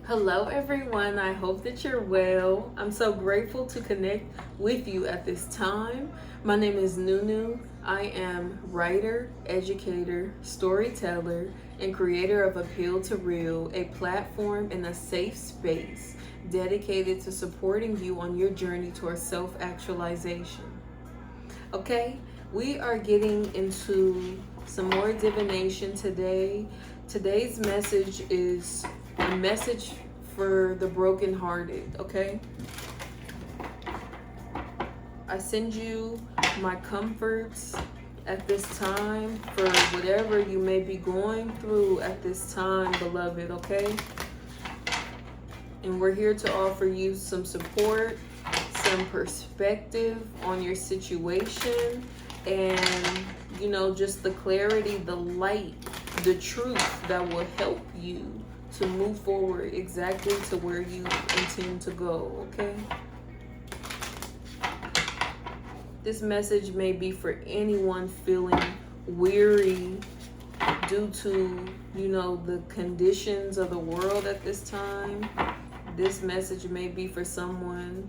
Hello, everyone. I hope that you're well. I'm so grateful to connect with you at this time. My name is Nunu. I am writer, educator, storyteller, and creator of Appeal to Real, a platform and a safe space dedicated to supporting you on your journey towards self actualization. Okay, we are getting into some more divination today. Today's message is a message for the brokenhearted. Okay, I send you my comforts at this time for whatever you may be going through at this time, beloved. Okay, and we're here to offer you some support, some perspective on your situation, and just the clarity, the light, the truth that will help you to move forward exactly to where you intend to go. Okay, this message may be for anyone feeling weary due to the conditions of the world at this time. This message may be for someone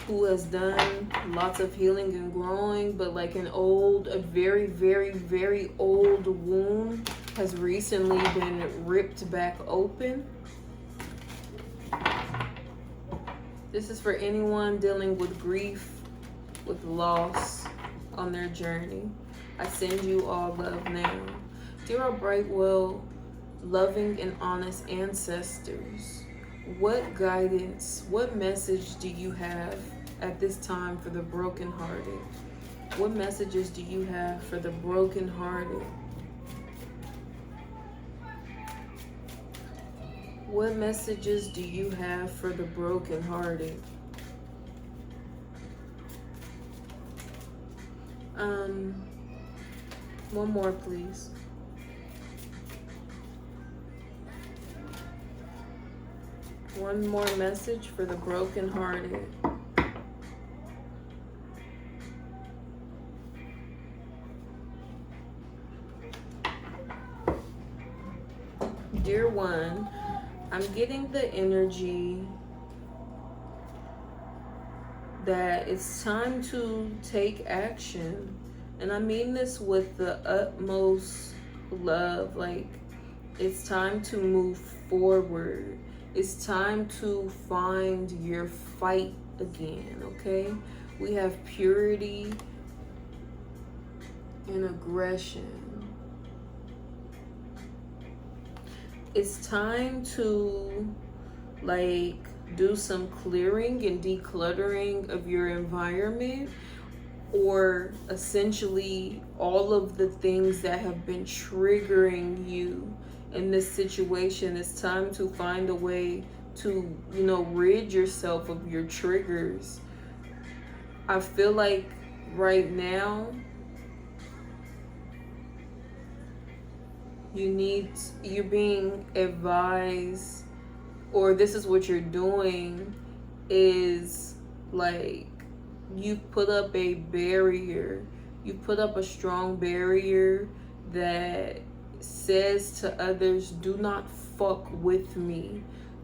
who has done lots of healing and growing, but like a very, very, very old wound has recently been ripped back open. This is for anyone dealing with grief, with loss on their journey. I send you all love now. Dear our bright, well, loving and honest ancestors, what guidance, what message do you have at this time for the brokenhearted? What messages do you have for the brokenhearted? What messages do you have for the brokenhearted? One more, please. One more message for the brokenhearted. Dear one, I'm getting the energy that it's time to take action. And I mean this with the utmost love. Like, it's time to move forward. It's time to find your fight again, okay? We have purity and aggression. It's time to do some clearing and decluttering of your environment, or essentially all of the things that have been triggering you in this situation. It's time to find a way to rid yourself of your triggers. I feel like right now you're being advised, or this is what you're doing, is like you put up a barrier. You put up a strong barrier that says to others, do not fuck with me.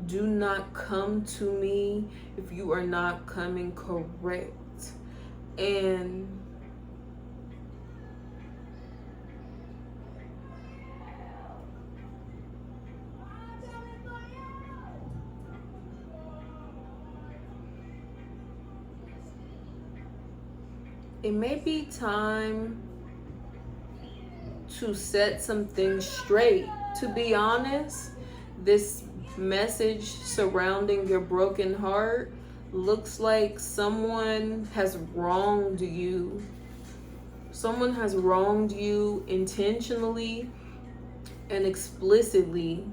Do not come to me if you are not coming correct. And it may be time to set some things straight. To be honest, this message surrounding your broken heart looks like someone has wronged you. Someone has wronged you intentionally and explicitly.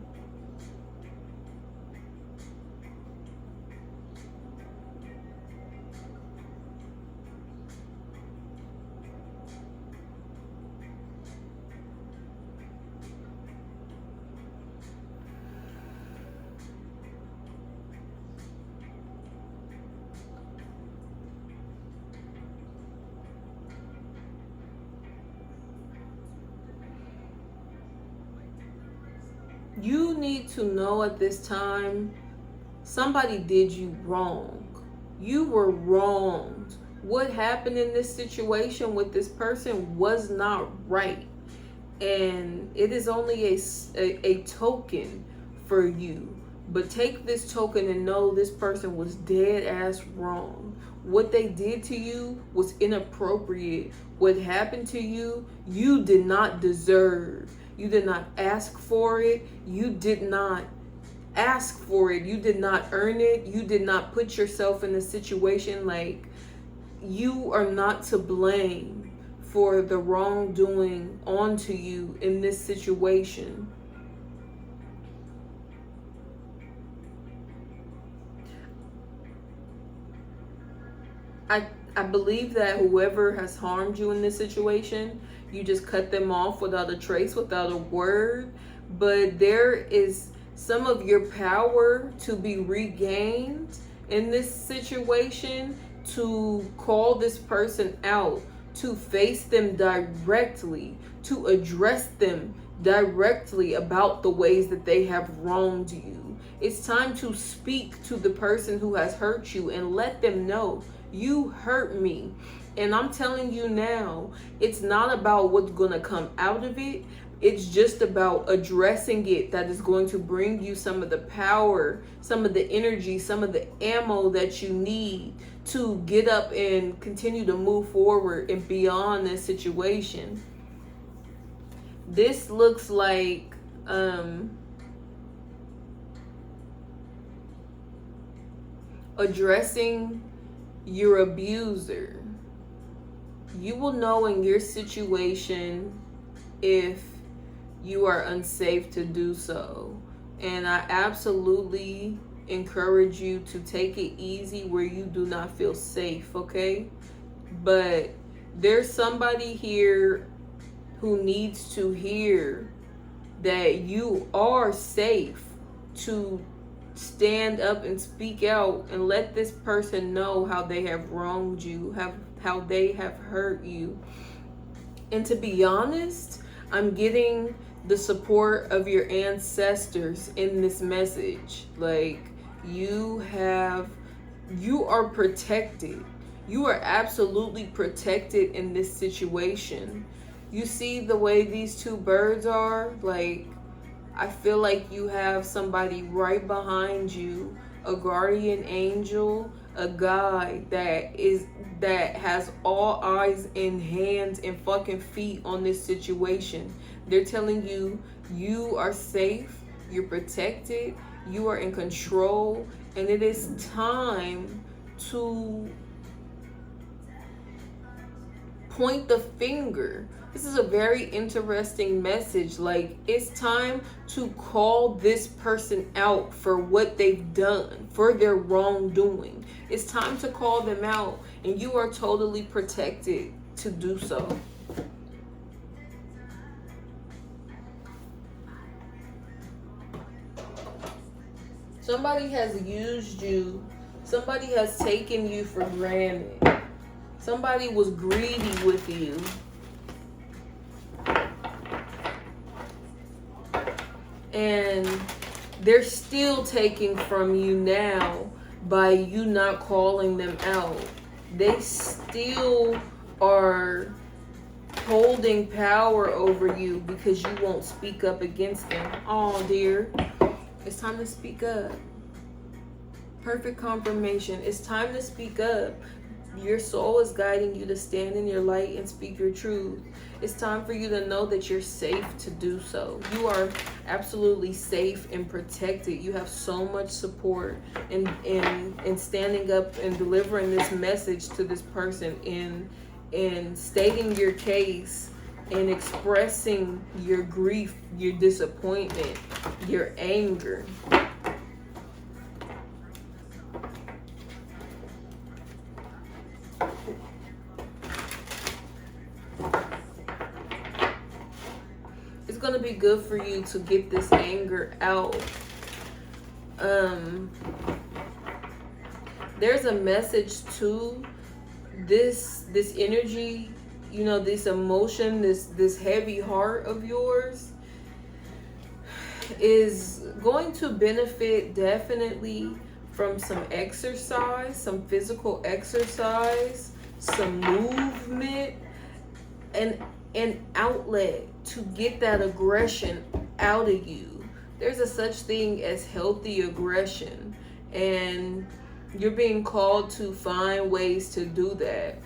You need to know at this time Somebody did you wrong. You were wronged. What happened in this situation with this person was not right. And it is only a token for you. But take this token and know this person was dead ass wrong. What they did to you was inappropriate. What happened to you, you did not deserve. You did not ask for it. You did not ask for it. You did not earn it. You did not put yourself in a situation. Like, you are not to blame for the wrongdoing onto you in this situation. I believe that whoever has harmed you in this situation, you just cut them off without a trace, without a word. But there is some of your power to be regained in this situation, to call this person out, to face them directly, to address them directly about the ways that they have wronged you. It's time to speak to the person who has hurt you and let them know, you hurt me. And I'm telling you now, it's not about what's going to come out of it. It's just about addressing it, that is going to bring you some of the power, some of the energy, some of the ammo that you need to get up and continue to move forward and beyond this situation. This looks like addressing your abuser. You will know in your situation if you are unsafe to do so. And I absolutely encourage you to take it easy where you do not feel safe, okay? But there's somebody here who needs to hear that you are safe to stand up and speak out and let this person know how they have wronged you, how they have hurt you. And to be honest, I'm getting the support of your ancestors in this message. Like, you are protected. You are absolutely protected in this situation. You see the way these two birds are? Like, I feel like you have somebody right behind you, a guardian angel, a guide that has all eyes and hands and fucking feet on this situation. They're telling you, you are safe, you're protected, you are in control, and it is time to point the finger. This is a very interesting message. Like, it's time to call this person out for what they've done, for their wrongdoing. It's time to call them out, and you are totally protected to do so. Somebody has used you. Somebody has taken you for granted. Somebody was greedy with you. And they're still taking from you now by you not calling them out. They still are holding power over you because you won't speak up against them. Oh, dear. It's time to speak up. Perfect confirmation. It's time to speak up. Your soul is guiding you to stand in your light and speak your truth. It's time for you to know that you're safe to do so. You are absolutely safe and protected. You have so much support in standing up and delivering this message to this person, in stating your case, and expressing your grief, your disappointment, your anger. It's going to be good for you to get this anger out. There's a message to this energy, you know, this emotion, this heavy heart of yours is going to benefit definitely from some exercise, some physical exercise, some movement, and an outlet to get that aggression out of you. There's a such thing as healthy aggression, and you're being called to find ways to do that.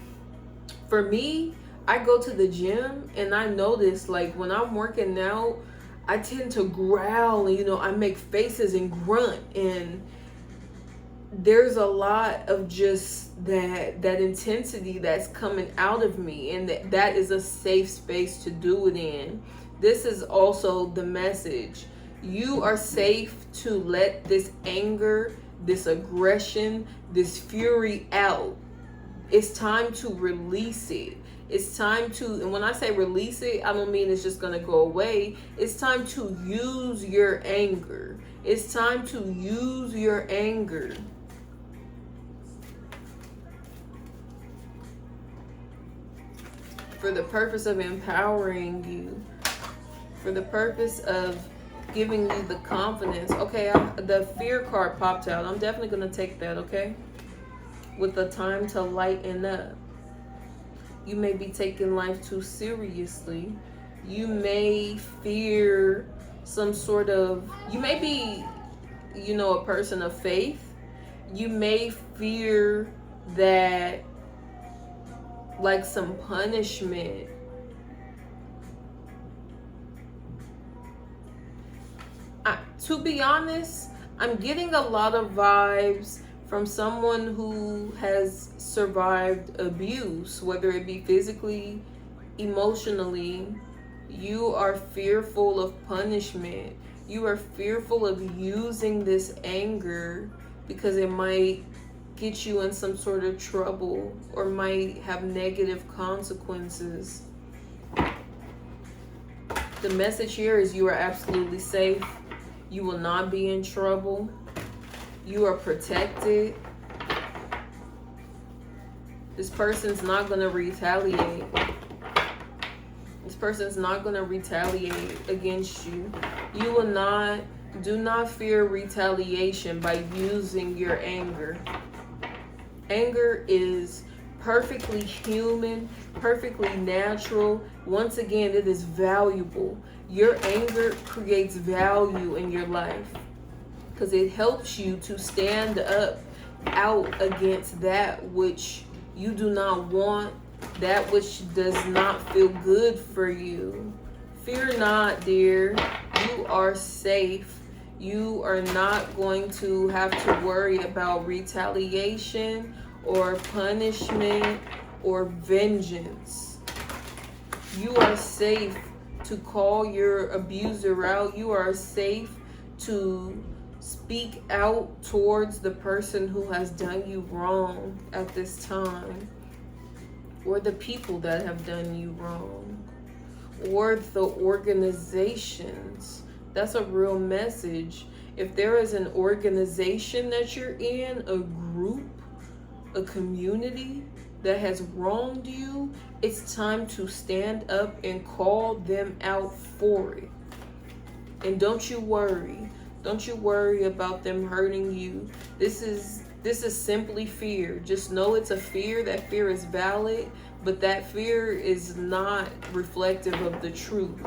For me, I go to the gym and I notice, like, when I'm working out, I tend to growl and, I make faces and grunt, and there's a lot of just that intensity that's coming out of me, and that is a safe space to do it in. This is also the message. You are safe to let this anger, this aggression, this fury out. It's time to release it. It's time to, and when I say release it, I don't mean it's just going to go away. It's time to use your anger. It's time to use your anger. For the purpose of empowering you. For the purpose of giving you the confidence. Okay, the fear card popped out. I'm definitely going to take that, okay? With the time to lighten up. You may be taking life too seriously. You may fear some sort of, you may be, a person of faith. You may fear that, like, some punishment. To be honest, I'm getting a lot of vibes from someone who has survived abuse, whether it be physically, emotionally. You are fearful of punishment. You are fearful of using this anger because it might get you in some sort of trouble or might have negative consequences. The message here is you are absolutely safe. You will not be in trouble. You are protected. This person's not going to retaliate. This person's not going to retaliate against you. You will not, do not fear retaliation by using your anger. Anger is perfectly human, perfectly natural. Once again, it is valuable. Your anger creates value in your life because it helps you to stand up out against that which you do not want, that which does not feel good for you. Fear not, dear. You are safe. You are not going to have to worry about retaliation or punishment or vengeance. You are safe to call your abuser out. You are safe to speak out towards the person who has done you wrong at this time, or the people that have done you wrong, or the organizations. That's a real message. If there is an organization that you're in, a group, a community that has wronged you, it's time to stand up and call them out for it. And don't you worry. Don't you worry about them hurting you. This is simply fear. Just know it's a fear. That fear is valid, but that fear is not reflective of the truth.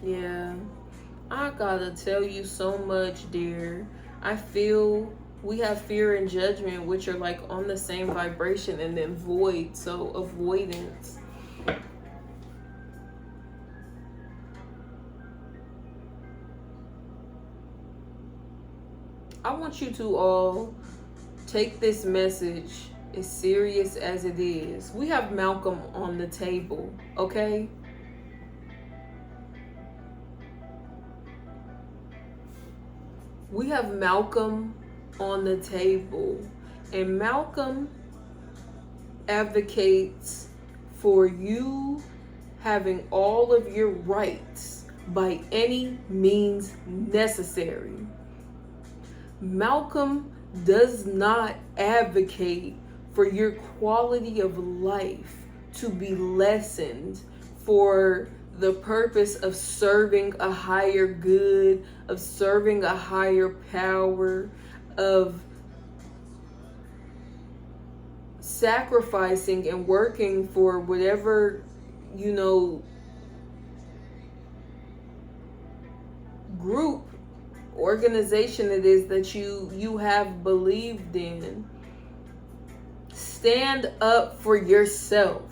Yeah. I gotta tell you so much, dear. I feel we have fear and judgment, which are like on the same vibration, and then void, so avoidance. I want you to all take this message as serious as it is. We have Malcolm on the table, okay? We have Malcolm on the table, and Malcolm advocates for you having all of your rights by any means necessary. Malcolm does not advocate for your quality of life to be lessened, for the purpose of serving a higher good, of serving a higher power, of sacrificing and working for whatever, group, organization it is that you have believed in. Stand up for yourself.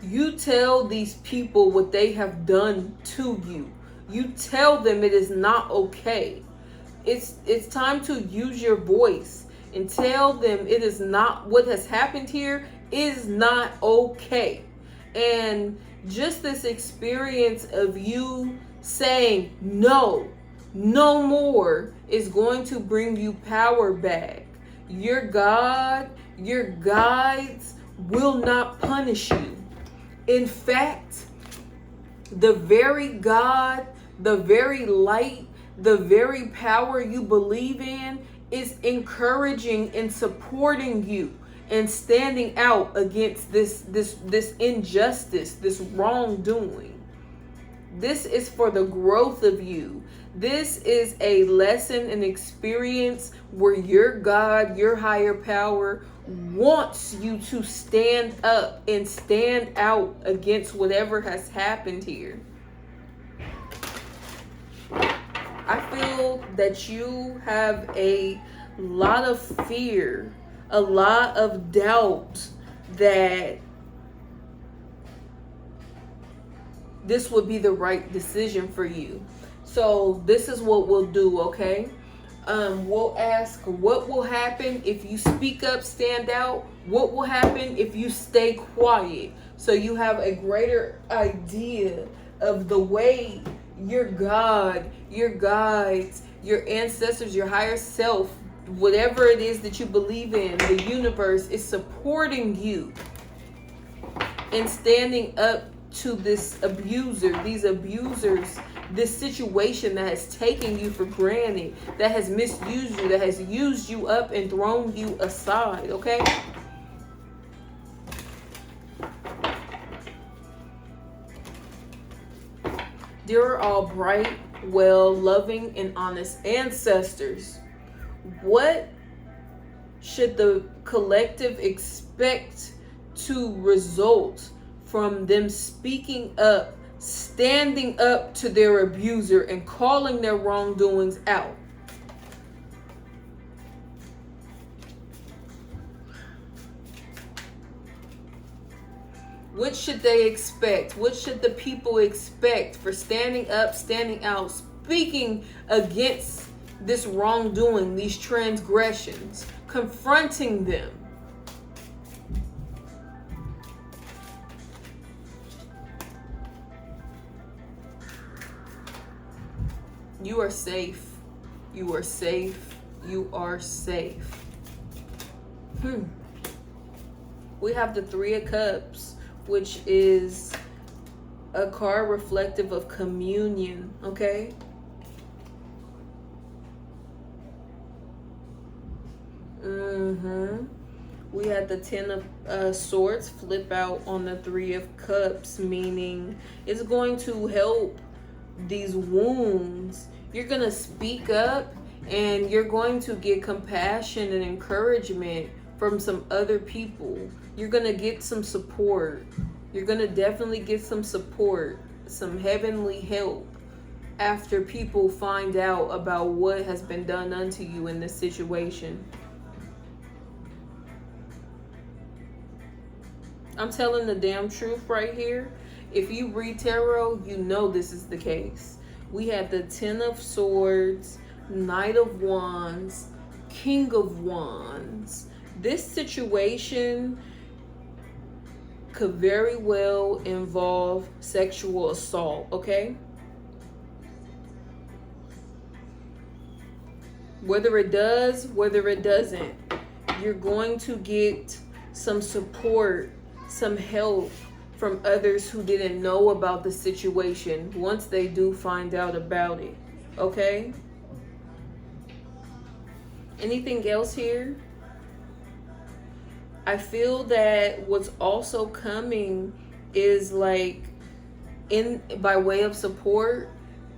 You tell these people what they have done to you. You tell them it is not okay. It's time to use your voice and tell them it is not, what has happened here is not okay. And just this experience of you saying no more is going to bring you power back. Your God, your guides will not punish you. In fact, the very God, the very light, the very power you believe in is encouraging and supporting you and standing out against this injustice, this wrongdoing. This is for the growth of you. This is a lesson and experience where your God, your higher power, wants you to stand up and stand out against whatever has happened here. I feel that you have a lot of fear, a lot of doubt that this would be the right decision for you. So this is what we'll do, okay? We'll ask, what will happen if you speak up, stand out? What will happen if you stay quiet? So you have a greater idea of the way your God, your guides, your ancestors, your higher self, whatever it is that you believe in, the universe is supporting you and standing up to this abuser, these abusers, this situation that has taken you for granted, that has misused you, that has used you up and thrown you aside, okay? Dear all bright, well, loving, and honest ancestors, what should the collective expect to result from them speaking up, standing up to their abuser, and calling their wrongdoings out? What should they expect? What should the people expect for standing up, standing out, speaking against this wrongdoing, these transgressions, confronting them? You are safe. You are safe. You are safe. We have the Three of Cups, which is a card reflective of communion, okay? We had the Ten of Swords flip out on the Three of Cups, meaning it's going to help these wounds. You're going to speak up and you're going to get compassion and encouragement from some other people. You're going to get some support. You're going to definitely get some support, some heavenly help after people find out about what has been done unto you in this situation. I'm telling the damn truth right here. If you read tarot, you know this is the case. We had the Ten of Swords, Knight of Wands, King of Wands. This situation could very well involve sexual assault, okay? Whether it does, whether it doesn't, you're going to get some support, some help from others who didn't know about the situation once they do find out about it, okay? Anything else here? I feel that what's also coming is like in by way of support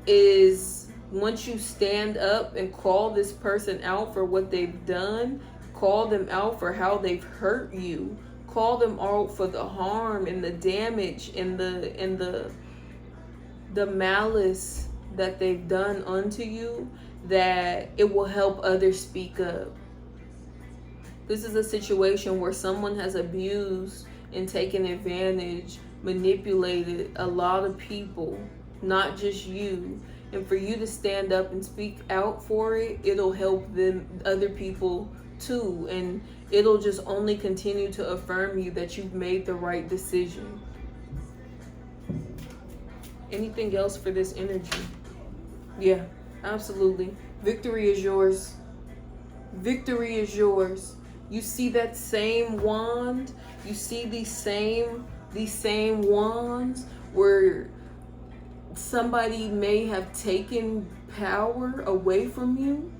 is once you stand up and call this person out for what they've done, call them out for how they've hurt you, call them out for the harm and the damage and the malice that they've done unto you, that it will help others speak up. This is a situation where someone has abused and taken advantage, manipulated a lot of people, not just you. And for you to stand up and speak out for it, it'll help them, other people too. And it'll just only continue to affirm you that you've made the right decision. Anything else for this energy? Yeah, absolutely. Victory is yours. Victory is yours. You see that same wand? You see these same wands where somebody may have taken power away from you,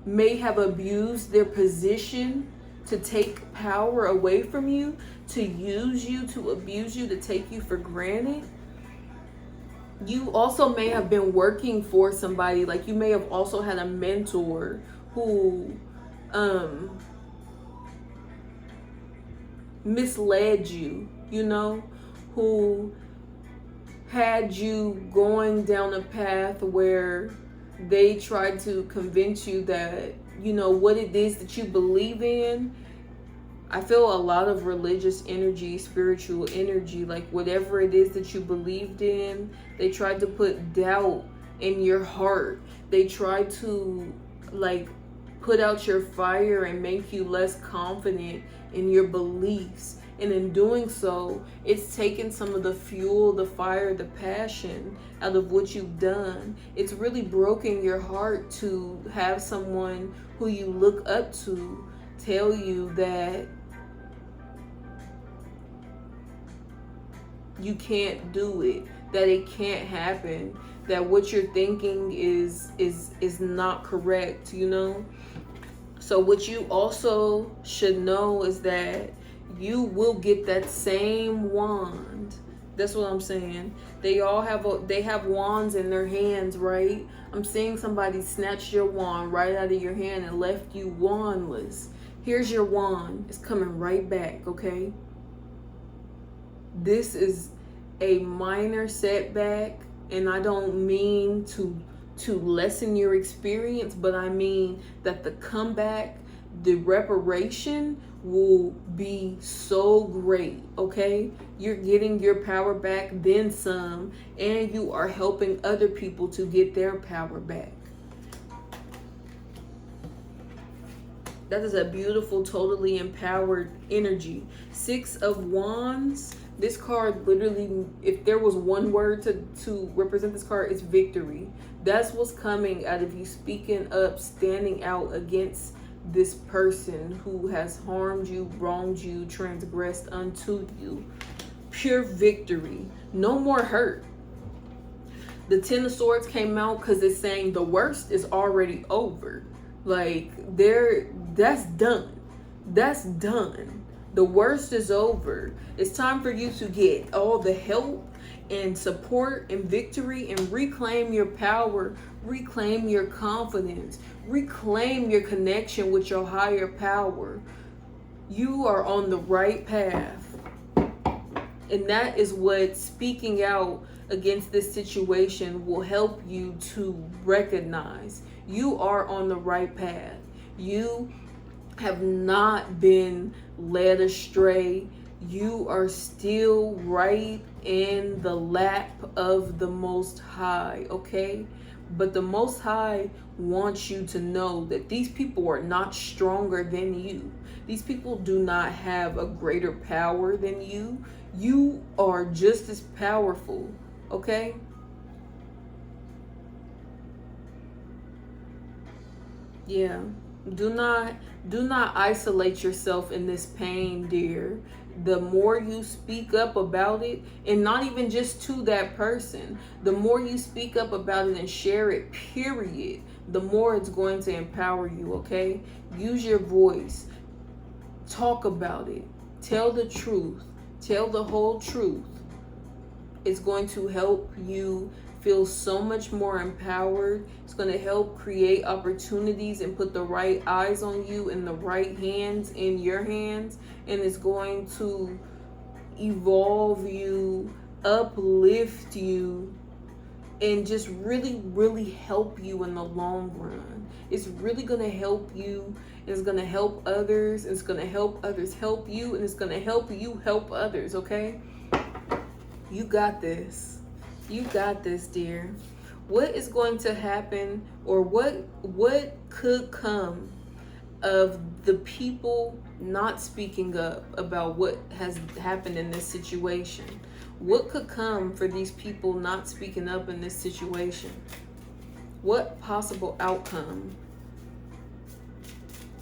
may have abused their position to take power away from you, to use you, to abuse you, to take you for granted. You also may have been working for somebody, like you may have also had a mentor who misled you, who had you going down a path where they tried to convince you that, what it is that you believe in. I feel a lot of religious energy, spiritual energy, like whatever it is that you believed in, they tried to put doubt in your heart. They tried to put out your fire and make you less confident in your beliefs. And in doing so, it's taken some of the fuel, the fire, the passion out of what you've done. It's really broken your heart to have someone who you look up to tell you that you can't do it, that it can't happen, that what you're thinking is not correct, So what you also should know is that you will get that same wand. That's what I'm saying. They have wands in their hands, right? I'm seeing somebody snatch your wand right out of your hand and left you wandless. Here's your wand. It's coming right back, okay? This is a minor setback, and I don't mean to lessen your experience, but I mean that the comeback, the reparation will be so great, okay? You're getting your power back, then some, and you are helping other people to get their power back. That is a beautiful, totally empowered energy. 6 of Wands. This card literally, if there was one word to represent this card, it's victory. That's what's coming out of you speaking up, standing out against this person who has harmed you, wronged you, transgressed unto you. Pure victory. No more hurt. The 10 of Swords came out because it's saying the worst is already over. That's done. That's done. The worst is over. It's time for you to get all the help and support and victory and reclaim your power, reclaim your confidence, reclaim your connection with your higher power. You are on the right path. And that is what speaking out against this situation will help you to recognize. You are on the right path. You have not been led astray. You are still right in the lap of the Most High, okay? But the Most High wants you to know that these people are not stronger than you. These people do not have a greater power than you. You are just as powerful, okay? Yeah. Do not isolate yourself in this pain, dear. The more you speak up about it, and not even just to that person, the more you speak up about it and share it, period, the more it's going to empower you, okay? Use your voice. Talk about it. Tell the truth. Tell the whole truth. It's going to help you feel so much more empowered. It's going to help create opportunities and put the right eyes on you and the right hands in your hands. And it's going to evolve you, uplift you, and just really, really help you in the long run. It's really going to help you. It's going to help others. It's going to help others help you. And it's going to help you help others, okay? You got this. You got this, dear. What is going to happen, or what could come of the people not speaking up about what has happened in this situation? What could come for these people not speaking up in this situation? What possible outcome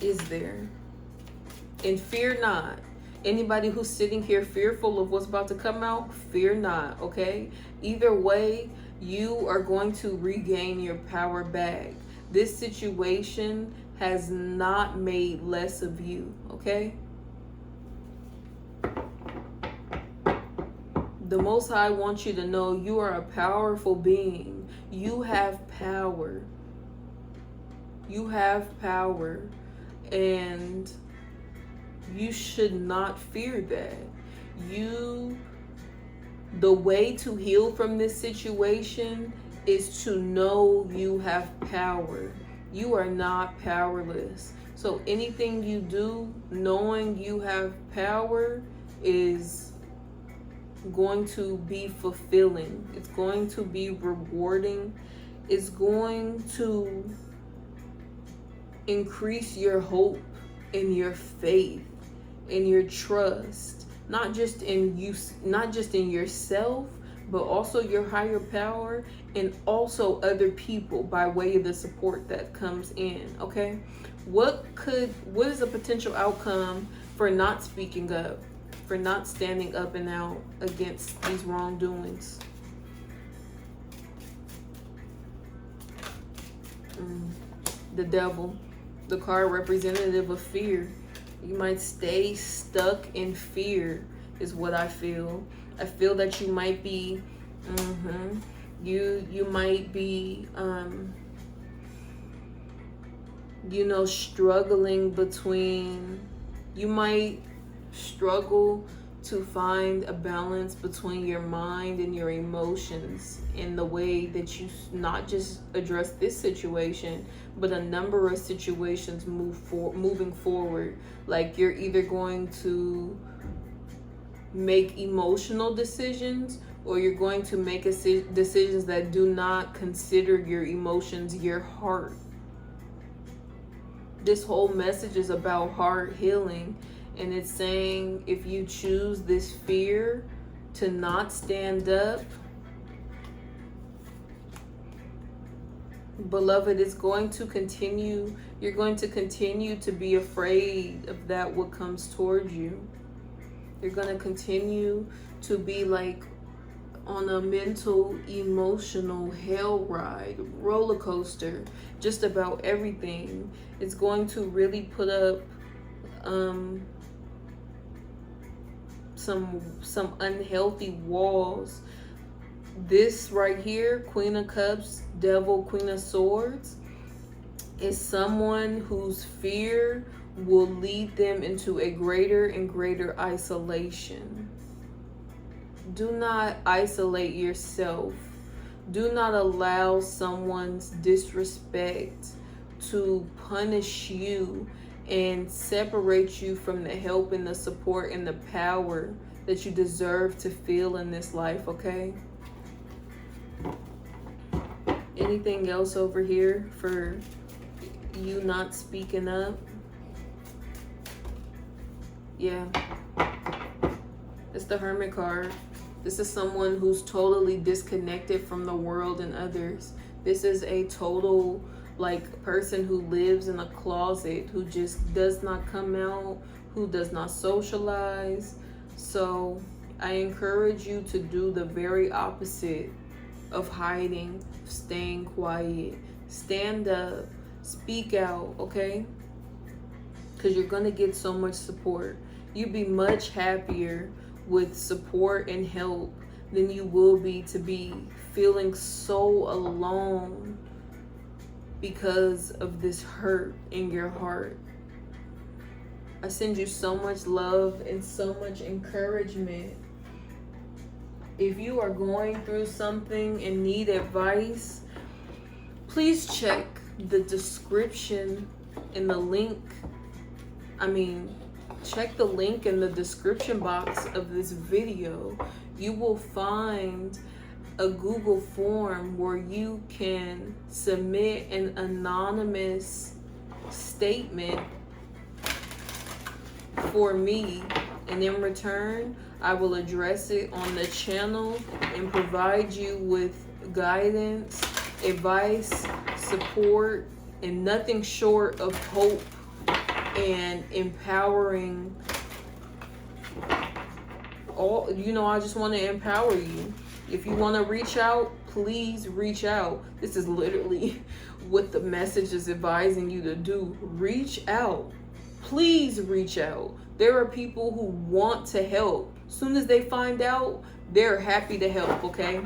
is there? And fear not. Anybody who's sitting here fearful of what's about to come out, fear not, okay? Either way, you are going to regain your power back. This situation has not made less of you, okay? The Most High wants you to know you are a powerful being. You have power. You have power. And you should not fear that. The way to heal from this situation is to know you have power. You are not powerless. So anything you do knowing you have power is going to be fulfilling. It's going to be rewarding. It's going to increase your hope and your faith and your trust, not just in you, not just in yourself, but also your higher power and also other people by way of the support that comes in, okay? What is a potential outcome for not speaking up, for not standing up and out against these wrongdoings? The devil, the card representative of fear. You might stay stuck in fear is what I feel. I feel that you might be, you might be, struggling between, you might struggle to find a balance between your mind and your emotions in the way that you not just address this situation, but a number of situations moving forward. Like you're either going to make emotional decisions, or you're going to make decisions that do not consider your emotions, your heart. This whole message is about heart healing. And it's saying if you choose this fear to not stand up, beloved, it's going to continue. You're going to continue to be afraid of that what comes towards you. You're going to continue to be like on a mental, emotional hell ride, roller coaster, just about everything. It's going to really put up some unhealthy walls. This right here, Queen of Cups, Devil, Queen of Swords, is someone whose fear will lead them into a greater and greater isolation. Do not isolate yourself. Do not allow someone's disrespect to punish you and separate you from the help and the support and the power that you deserve to feel in this life, okay? Anything else over here for you not speaking up? Yeah. It's the Hermit card. This is someone who's totally disconnected from the world and others. This is a total person who lives in a closet, who just does not come out, who does not socialize. So I encourage you to do the very opposite of hiding, staying quiet. Stand up, speak out, okay? Because you're going to get so much support. You'd be much happier with support and help than you will be to be feeling so alone because of this hurt in your heart. I send you so much love and so much encouragement. If you are going through something and need advice, please check the description in the link. Check the link in the description box of this video. You will find a Google form where you can submit an anonymous statement for me, and in return I will address it on the channel and provide you with guidance, advice, support, and nothing short of hope and empowering. I just want to empower you. If you want to reach out, please reach out. This is literally what the message is advising you to do. Reach out. Please reach out. There are people who want to help. Soon as they find out, they're happy to help, okay?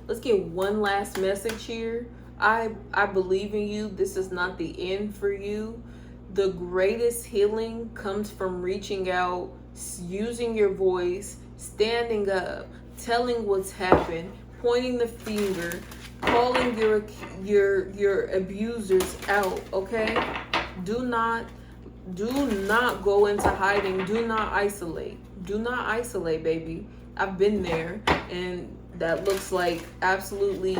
Let's get one last message here. I believe in you. This is not the end for you. The greatest healing comes from reaching out, using your voice, standing up, telling what's happened, pointing the finger, calling your abusers out, okay? Do not go into hiding. Do not isolate. Do not isolate, baby. I've been there, and that looks like absolutely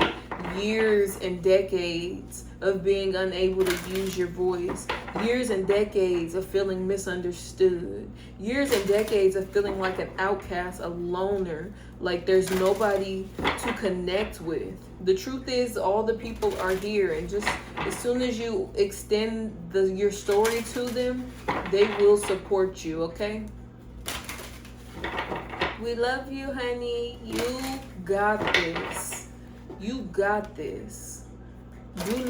years and decades of being unable to use your voice, years and decades of feeling misunderstood, years and decades of feeling like an outcast, a loner, like there's nobody to connect with. The truth is, all the people are here, and just as soon as you extend your story to them, they will support you, okay? We love you, honey. You got this. You got this. Do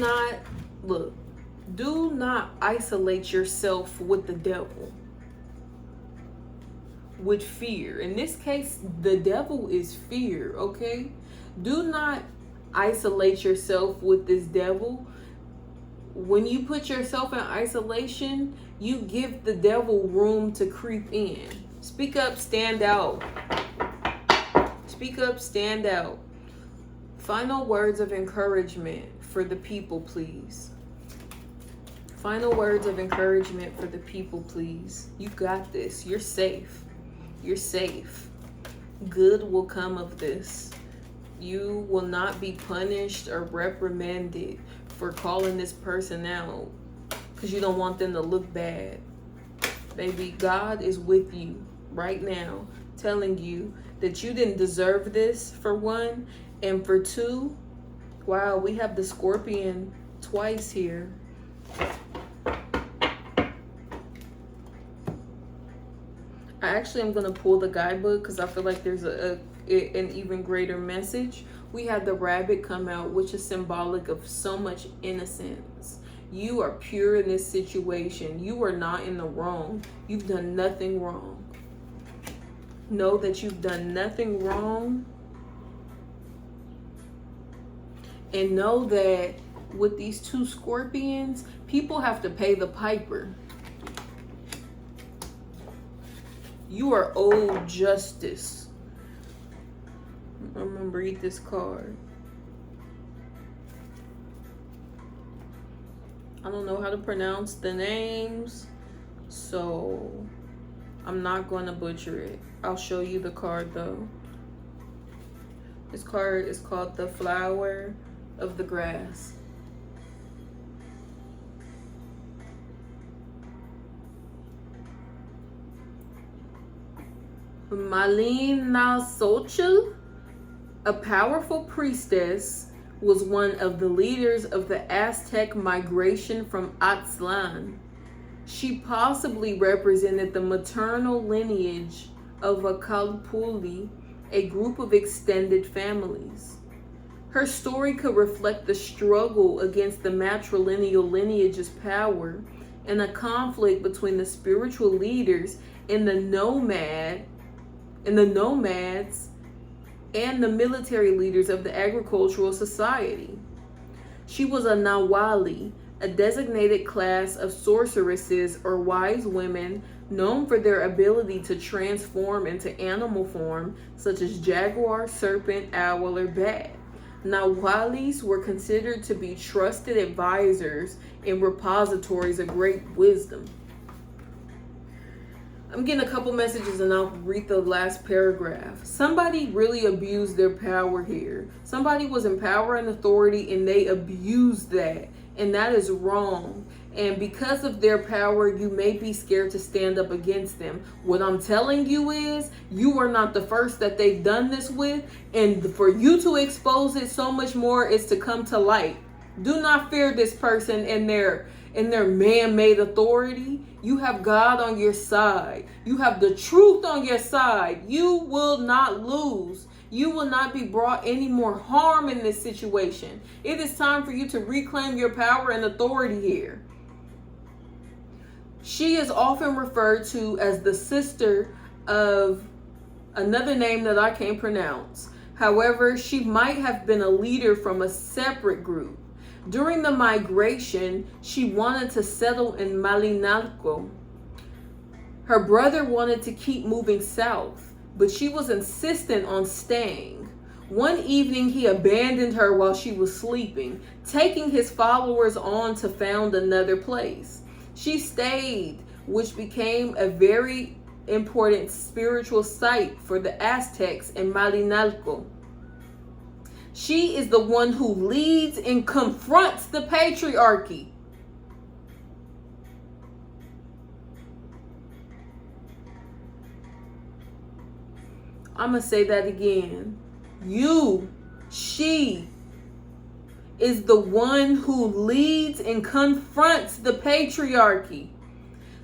not isolate yourself with the devil, with fear. In this case, the devil is fear, okay? Do not isolate yourself with this devil. When you put yourself in isolation, you give the devil room to creep in. Speak up, stand out. Speak up, stand out. Final words of encouragement for the people, please. Final words of encouragement for the people, please. You got this. You're safe. You're safe. Good will come of this. You will not be punished or reprimanded for calling this person out because you don't want them to look bad. Baby, God is with you right now, telling you that you didn't deserve this, for one, and for two, wow, we have the Scorpion twice here. I actually am going to pull the guidebook because I feel like there's an even greater message. We had the rabbit come out, which is symbolic of so much innocence. You are pure in this situation. You are not in the wrong. You've done nothing wrong. Know that you've done nothing wrong. And know that with these two scorpions, people have to pay the piper. You are owed justice. I'm gonna read this card. I don't know how to pronounce the names, so I'm not going to butcher it. I'll show you the card though. This card is called the Flower of the Grass. Malina Xochitl, a powerful priestess, was one of the leaders of the Aztec migration from Aztlan. She possibly represented the maternal lineage of a Calpulli, a group of extended families. Her story could reflect the struggle against the matrilineal lineage's power and a conflict between the spiritual leaders and the nomad and the nomads and the military leaders of the agricultural society. She was a Nawali, a designated class of sorceresses or wise women known for their ability to transform into animal form, such as jaguar, serpent, owl, or bat. Nawalis were considered to be trusted advisors and repositories of great wisdom. I'm getting a couple messages and I'll read the last paragraph. Somebody really abused their power here. Somebody was in power and authority and they abused that. And that is wrong. And because of their power, you may be scared to stand up against them. What I'm telling you is, you are not the first that they've done this with. And for you to expose it, so much more is to come to light. Do not fear this person and their man-made authority. You have God on your side. You have the truth on your side. You will not lose. You will not be brought any more harm in this situation. It is time for you to reclaim your power and authority here. She is often referred to as the sister of another name that I can't pronounce. However, she might have been a leader from a separate group. During the migration, she wanted to settle in Malinalco. Her brother wanted to keep moving south, but she was insistent on staying. One evening, he abandoned her while she was sleeping, taking his followers on to found another place. She stayed, which became a very important spiritual site for the Aztecs in Malinalco. She is the one who leads and confronts the patriarchy. I'm going to say that again. She is the one who leads and confronts the patriarchy.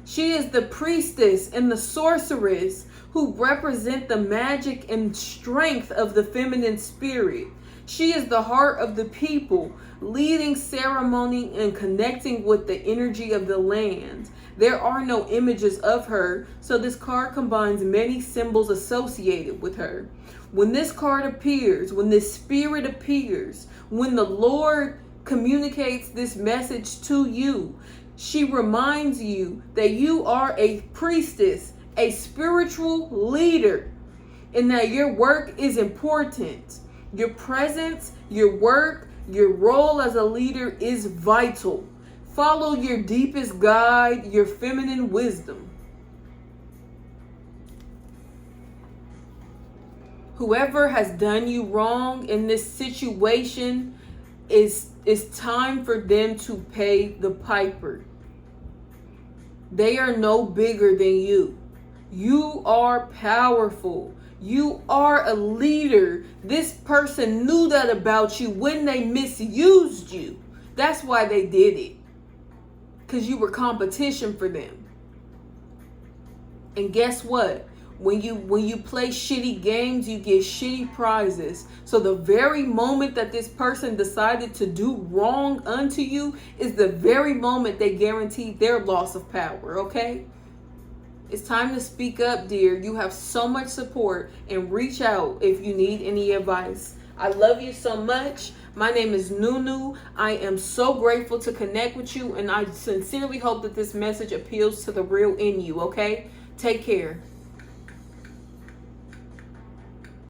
She is the priestess and the sorceress who represent the magic and strength of the feminine spirit. She is the heart of the people, leading ceremony and connecting with the energy of the land. There are no images of her, so this card combines many symbols associated with her. When this card appears, when this spirit appears, when the Lord communicates this message to you, she reminds you that you are a priestess, a spiritual leader, and that your work is important. Your presence, your work, your role as a leader is vital. Follow your deepest guide, your feminine wisdom. Whoever has done you wrong in this situation, it's time for them to pay the piper. They are no bigger than you. You are powerful. You are a leader. This person knew that about you when they misused you. That's why they did it. Because you were competition for them. And guess what? When you play shitty games, you get shitty prizes. So the very moment that this person decided to do wrong unto you is the very moment they guaranteed their loss of power, okay? It's time to speak up, dear. You have so much support, and reach out if you need any advice. I love you so much. My name is Nunu. I am so grateful to connect with you, and I sincerely hope that this message appeals to the real in you, okay? Take care.